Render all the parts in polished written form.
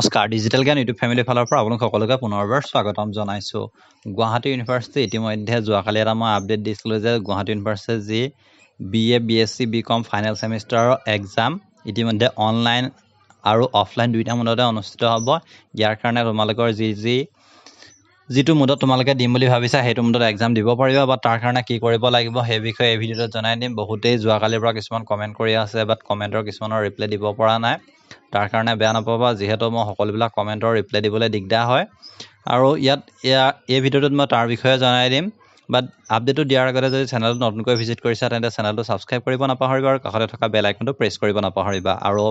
নমস্কাৰ ডিজিটেল জ্ঞান YouTube family ফালৰ পৰা আপোনালোক সকলোকে পুনৰবাৰ স্বাগতম জনাইছোঁ গুৱাহাটী ইউনিভাৰ্চিটি ইতিমধ্যে যোৱাকালি এটা মই আপডেট দিছিলোঁ যে গুৱাহাটী ইউনিভাৰ্চিটিৰ যি B.A B.Sc B.Com ফাইনেল ছেমিষ্টাৰৰ এক্সাম ইতিমধ্যে অনলাইন আৰু অফলাইন দুইটা মোডতে অনুষ্ঠিত হ'ব ইয়াৰ কাৰণে তোমালোকৰ যিটো মোডত তোমালোকে দিম বুলি ভাবিছা সেইটো মোডত এক্সাম দিব পাৰিবা বা তাৰ কাৰণে কি কৰিব লাগিব সেই বিষয়ে এই ভিডিঅ'ত জনাই দিম বহুতেই যোৱাকালিৰ পৰা কিছুমান কমেণ্ট কৰি আছে বাট কমেণ্টৰ কিছুমানৰ ৰিপ্লাই দিব পৰা নাই তাৰ কাৰণে বেয়া নাপাবা যিহেতু মই সকলোবিলাক কমেণ্টৰ ৰিপ্লাই দিবলৈ দিগদাৰ হয় আৰু এই ভিডিঅ'টোত মই তাৰ বিষয়ে জনাই দিম বাট আপডেটটো দিয়াৰ আগতে যদি চেনেলটো নতুনকৈ ভিজিট কৰিছা তেন্তে চেনেলটো ছাবস্ক্ৰাইব কৰিব নাপাহৰিবা আৰু কাষতে থকা বেল আইকনটো প্ৰেছ কৰিব নাপাহৰিবা আৰু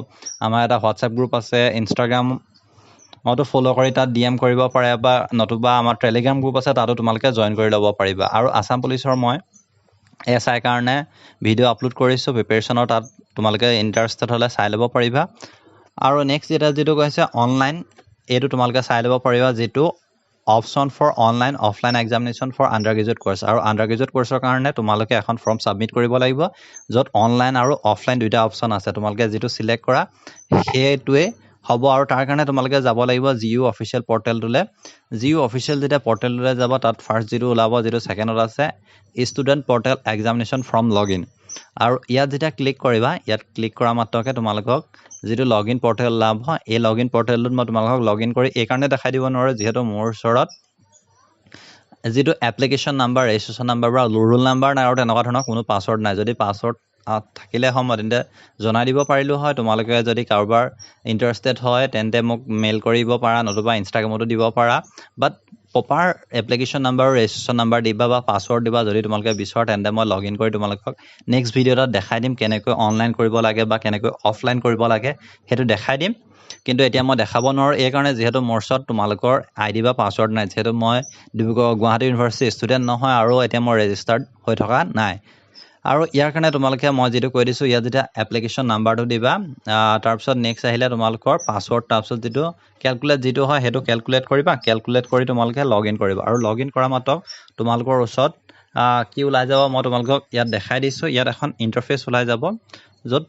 আমাৰ এটা হোৱাটছআপ গ্ৰুপ আছে ইনষ্টাগ্ৰাম মতো ফ'ল' কৰি তাত DM কৰিব পাৰে বা নতুবা আমাৰ টেলিগ্ৰাম গ্ৰুপ আছে তাতো তোমালোকে জইন কৰি ল'ব পাৰিবা আৰু আসাম পুলিচৰ মই SI কাৰণে ভিডিঅ' আপলোড কৰিছোঁ প্ৰিপেৰেশ্যনৰ তাত তোমালোকে ইণ্টাৰেষ্টেড হ'লে চাই ল'ব পাৰিবা আৰু নেক্সট যেটো কৈছে অনলাইন এইটো তোমালোকে চাই ল'ব পাৰিবা যেটো option for online offline examination for undergraduate course আৰু আণ্ডাৰ গ্ৰেজুৱেট কোৰ্ছৰ কাৰণে তোমালোকে এখন ফৰ্ম ছাবমিট কৰিব লাগিব য'ত অনলাইন আৰু অফলাইন দুইটা অপশ্যন আছে তোমালোকে যেটো সিলেক্ট কৰা সেইটোৱে হ'ব আৰু তাৰ কাৰণে তোমালোকে যাব লাগিব GU অফিচিয়েল পৰ্টেলটোলে GU অফিচিয়েল যেতিয়া পৰ্টেলটোলে যাব তাত ফাৰ্ষ্ট যেটো ওলাব যেটো সেকেন্ডত আছে student portal examination from login আৰু ইয়াত যেতিয়া ক্লিক কৰিবা ইয়াত ক্লিক কৰা মাত্ৰকে তোমালোকক যেটো লগইন পৰ্টেল লাভ হয় এই লগইন পৰ্টেলটোত মই তোমালোকক লগইন কৰি এই কাৰণে দেখাই দিব নোৱাৰো যেহেতু মোৰ ওচৰত যেটো এপ্লিকেশ্যন নাম্বাৰ ৰেজিষ্ট্ৰেশ্যন নাম্বাৰ বা ৰোল নাম্বাৰ নাই আৰু তেনেকুৱা ধৰণৰ কোনো পাছৱৰ্ড নাই যদি পাছৱৰ্ড থাকিলে মই তেন্তে জনাই দিব পাৰিলো হয় তোমালোকে যদি কাৰোবাৰ ইন্টাৰেষ্টেড হয় তেন্তে মোক মেইল কৰিব পাৰা নতুবা ইনষ্টাগ্ৰামতো দিব পাৰা but proper application number registration number দিবা বা পাছৱৰ্ড দিবা যদি তোমালোকে বিচৰা তেন্তে মই লগইন কৰি তোমালোকক নেক্সট ভিডিঅ'ত দেখাই দিম কেনেকৈ অনলাইন কৰিব লাগে বা কেনেকৈ অফলাইন কৰিব লাগে হেতু দেখাই দিম কিন্তু এতিয়া মই দেখাব নোৱাৰো এই কাৰণে যেহেতু মোৰ ওচৰত তোমালোকৰ ID বা পাছৱৰ্ড নাই যেহেতু মই ডিব্ৰুগড় গুৱাহাটী ইউনিভাৰ্চিটি ষ্টুডেণ্ট নহয় আৰু এতিয়া মই ৰেজিষ্টাৰ্ড হৈ থকা নাই আৰু ইয়াৰ কাৰণে তোমালোকে মই যেটো কৈ দিছো ইয়াত যেতিয়া এপ্লিকেশ্যন নাম্বাৰটো দিবা তাৰ পিছত নেক্সট আহিলে তোমালোকৰ পাছৱৰ্ড তাৰ পিছত যেটো ক্যালকুলেট যেটো হয় হেতু ক্যালকুলেট কৰিবা ক্যালকুলেট কৰি তোমালোকে লগইন কৰিবা আৰু লগইন কৰা মাত্ৰ তোমালোকৰ ওচৰত কি ওলাই যাব মই তোমালোকক ইয়াত দেখাই দিছো ইয়াত এখন ইন্টাৰফেস ওলাই যাব য'ত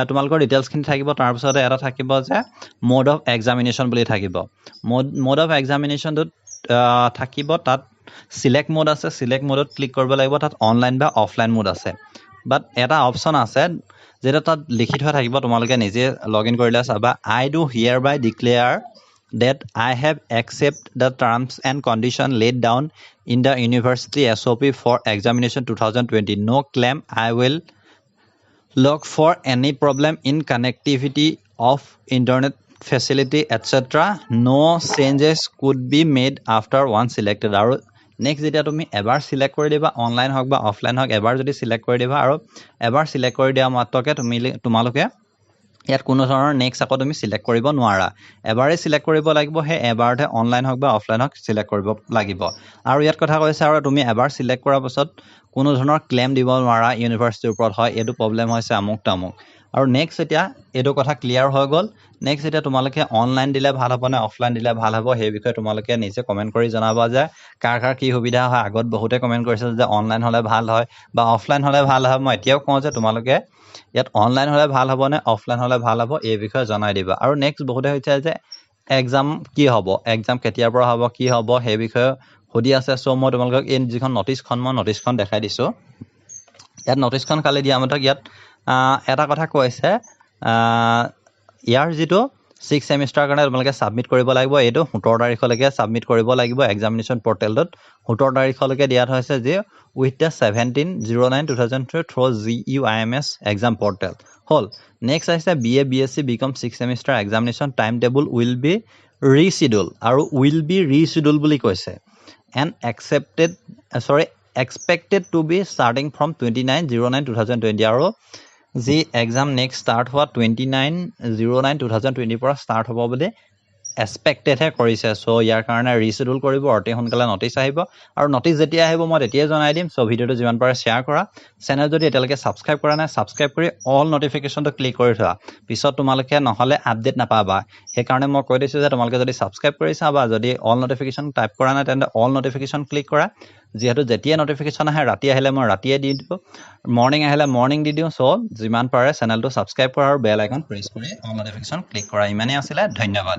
তোমালোকৰ ডিটেইলছখিনি থাকিব তাৰ পিছত এটা থাকিব যে মোড অফ এক্সামিনেশ্যন বুলি থাকিব মোড অফ এক্সামিনেশ্যনটোত থাকিব তাত সিলেক্ট মোড আছে সিলেক্ট মোডত ক্লিক কৰিব লাগিব তাত অনলাইন বা অফলাইন মোড আছে বাট এটা অপচন আছে যেটা তাত লিখি থোৱা থাকিব তোমালোকে নিজে লগইন কৰিলে চাবা I do hereby declare that I have accepted the terms and condition laid down in the university SOP for examination 2020 no claim I will log for any problem in connectivity of internet facility etc no changes could be made after one selected আৰু next যেতিয়া তুমি এবাৰ select কৰি দিবা online হক বা offline হক এবাৰ যদি select কৰি দিবা আৰু এবাৰ সিলেক্ট কৰি দিয়া মাত্ৰকে তোমালোকে ইয়াত কোনো ধৰণৰ নেক্সট আকৌ তুমি সিলেক্ট কৰিব নোৱাৰা এবাৰে সিলেক্ট কৰিব লাগিব হে এবাৰতে অনলাইন হক বা অফলাইন হক সিলেক্ট কৰিব লাগিব আৰু ইয়াত কথা কৈছে আৰু তুমি এবাৰ সিলেক্ট কৰাৰ পাছত কোনো ধৰণৰ ক্লেম দিব নোৱাৰা ইউনিভাৰ্চিটিৰ ওপৰত হয় এটো প্ৰবলেম হৈছে আমুক তামুক আৰু নেক্সট এতিয়া এটো কথা ক্লিয়াৰ হৈ গল নেক্সট এতিয়া তোমালোকে অনলাইন দিলে ভাল হ'ব নে অফলাইন দিলে ভাল হ'ব সেই বিষয়ে তোমালোকে নিজে কমেন্ট কৰি জনাবা যে কাৰ কি সুবিধা হয় আগত বহুতে কমেন্ট কৰিছিল যে অনলাইন হলে ভাল হয় বা অফলাইন হলে ভাল হয় মই এতিয়াও কওঁ যে তোমালোকে ইয়াত অনলাইন হলে ভাল হ'ব নে অফলাইন হলে ভাল হ'ব এই বিষয়ে জনাই দিবা আৰু নেক্সট বহুতে হৈছে যে এক্সাম কি হ'ব এক্সাম কেতিয়াৰ পৰা হ'ব কি হ'ব সেই বিষয়ে সুধি আছে সো মই তোমালোকক এই যিখন নটিছখন দেখাই দিছো ইয়াত নটিছখন খালি দিয়া মতে ইয়াত এটা কথা কৈছে ইয়াৰ যেটো 6 সেমিষ্টাৰ কাৰণে তোমালোকে সাবমিট কৰিব লাগিব এটো 17 তাৰিখলৈকে সাবমিট কৰিব লাগিব এক্সামিনেশ্যন পৰ্টেলত 17 তাৰিখলৈকে দিয়া হৈছে যে with the 17/09/2003 through GUIMS exam portal hall next আছে B.A B.Sc B.Com 6 semester examination timetable will be rescheduled আৰু will be rescheduled বুলি কৈছে and expected to be starting from 29/09/2020 আৰু যি এক্সাম নেক্সট স্টাৰ্ট হোৱা 29/09/2020 পৰা স্টাৰ্ট হ'ব বুলি এক্সপেক্টেড হে কৰিছে সো ইয়াৰ কাৰণে ৰিশিডিউল কৰিব অতি সোনকালে নটিচ আহিব আৰু নটিচ যেতিয়া আহিব মই তেতিয়াই জনাই দিম সো ভিডিওটো যিমান পাৰে শেয়াৰ কৰা চেনেল যদি এতিয়ালৈকে সাবস্ক্ৰাইব কৰা নাই সাবস্ক্ৰাইব কৰি অল নটিফিকেশনটো ক্লিক কৰি থোৱা পিছত তোমালোকে নহলে আপডেট নাপাবা সেই কাৰণে মই কৈ দিছো যে তোমালোকে যদি সাবস্ক্ৰাইব কৰিছা বা যদি অল নটিফিকেশন টাইপ কৰা নাই তেন্তে অল নটিফিকেশন ক্লিক কৰা যেহেতু যেতিয়া নটিফিকেশন আহে ৰাতি আহিলে মই ৰাতিয়ে দি দিও মৰ্নিং আহিলে মৰ্নিং দি দিও সো যিমান পাৰে চেনেলটো সাবস্ক্ৰাইব কৰা আৰু বেল আইকন প্ৰেছ কৰি অল নটিফিকেশন ক্লিক কৰা ইমানেই আছিল ধন্যবাদ